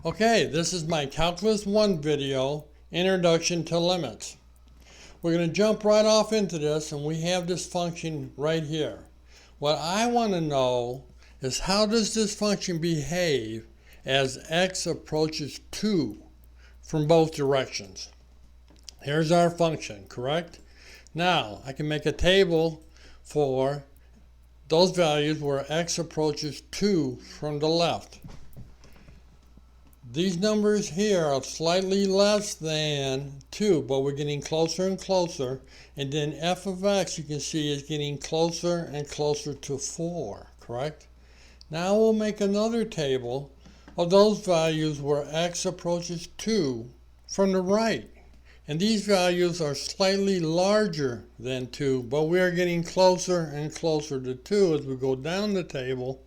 Okay, this is my Calculus 1 video, Introduction to Limits. We're going to jump right off into this, and we have this function right here. What I want to know is how does this function behave as x approaches 2 from both directions. Here's our function, correct? Now, I can make a table for those values where x approaches 2 from the left. These numbers here are slightly less than 2, but we're getting closer and closer. And then f of x, you can see, is getting closer and closer to 4, correct? Now we'll make another table of those values where x approaches 2 from the right. And these values are slightly larger than 2, but we are getting closer and closer to 2 as we go down the table.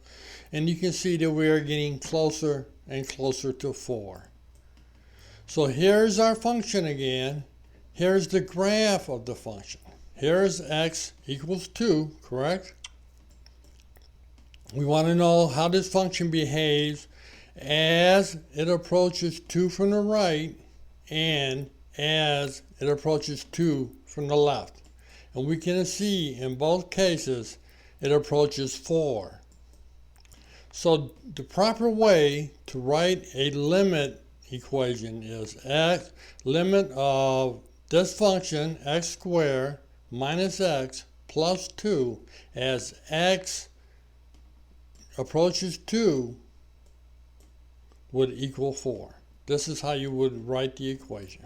And you can see that we are getting closer and closer to 4. So here's our function again. Here's the graph of the function. Here's x equals 2, correct? We want to know how this function behaves as it approaches 2 from the right and as it approaches 2 from the left. And we can see in both cases it approaches 4. So the proper way to write a limit equation is limit of this function, x squared minus x plus 2, as x approaches 2 would equal 4. This is how you would write the equation.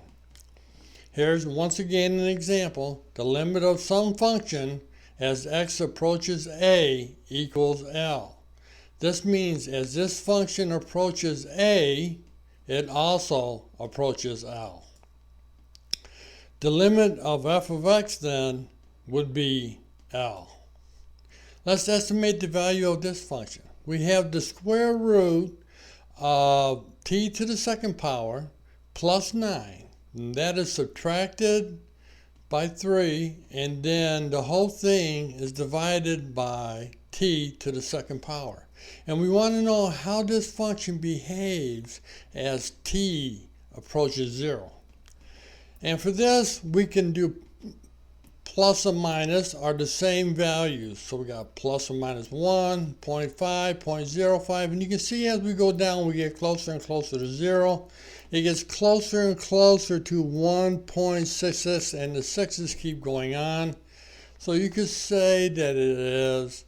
Here's once again an example. The limit of some function as x approaches a equals L. This means as this function approaches a, it also approaches L. The limit of f of x then would be L. Let's estimate the value of this function. We have the square root of t to the second power plus 9. And that is subtracted by 3, and then the whole thing is divided by t to the second power. And we want to know how this function behaves as t approaches 0. And for this, we can do plus or minus are the same values. So we got plus or minus 1, 0.5, 0.05, and you can see as we go down, we get closer and closer to 0. It gets closer and closer to 1.66, and the 6's keep going on. So you could say that it is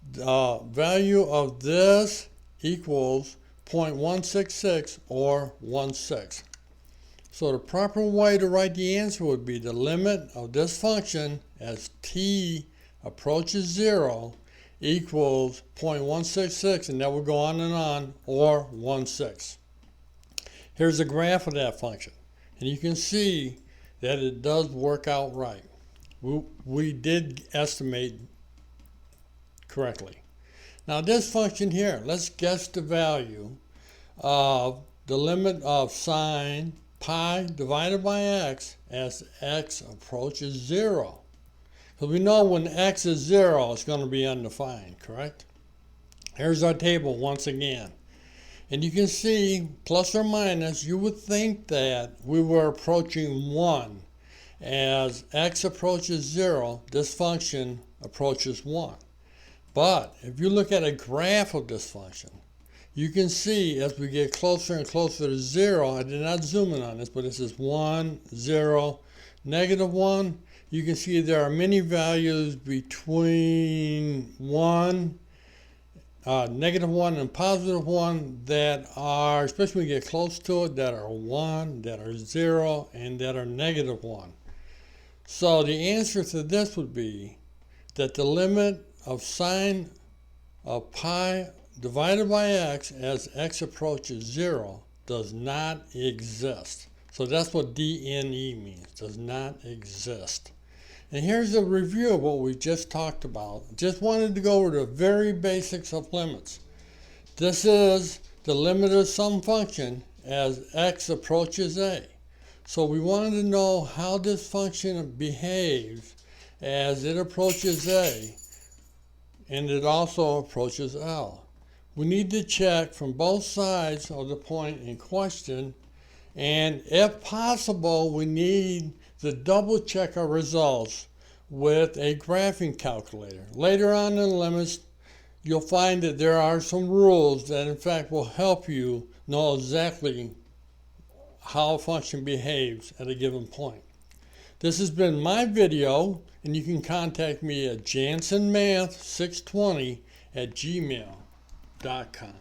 the value of this equals 0.166 or 1/6. So the proper way to write the answer would be the limit of this function as t approaches 0 equals 0.166, and that will go on, or 1/6. Here's a graph of that function, and you can see that it does work out right. We did estimate correctly. Now this function here, let's guess the value of the limit of sine pi divided by x as x approaches 0. Because we know when x is 0, it's going to be undefined, correct? Here's our table once again. And you can see, plus or minus, you would think that we were approaching 1. As x approaches 0, this function approaches 1. But if you look at a graph of this function, you can see as we get closer and closer to 0, I did not zoom in on this, but this is 1, 0, negative 1. You can see there are many values between 1, negative 1 and positive 1 that are, especially when you get close to it, that are 1, that are 0, and that are negative 1. So the answer to this would be that the limit of sine of pi divided by x as x approaches 0 does not exist. So that's what DNE means, does not exist. And here's a review of what we just talked about. Just wanted to go over the very basics of limits. This is the limit of some function as x approaches a. So we wanted to know how this function behaves as it approaches a, and it also approaches L. we need to check from both sides of the point in question, and if possible, we need to double check our results with a graphing calculator. Later on in the limits, you'll find that there are some rules that in fact will help you know exactly how a function behaves at a given point. This has been my video, and you can contact me at jansonmath620@gmail.com.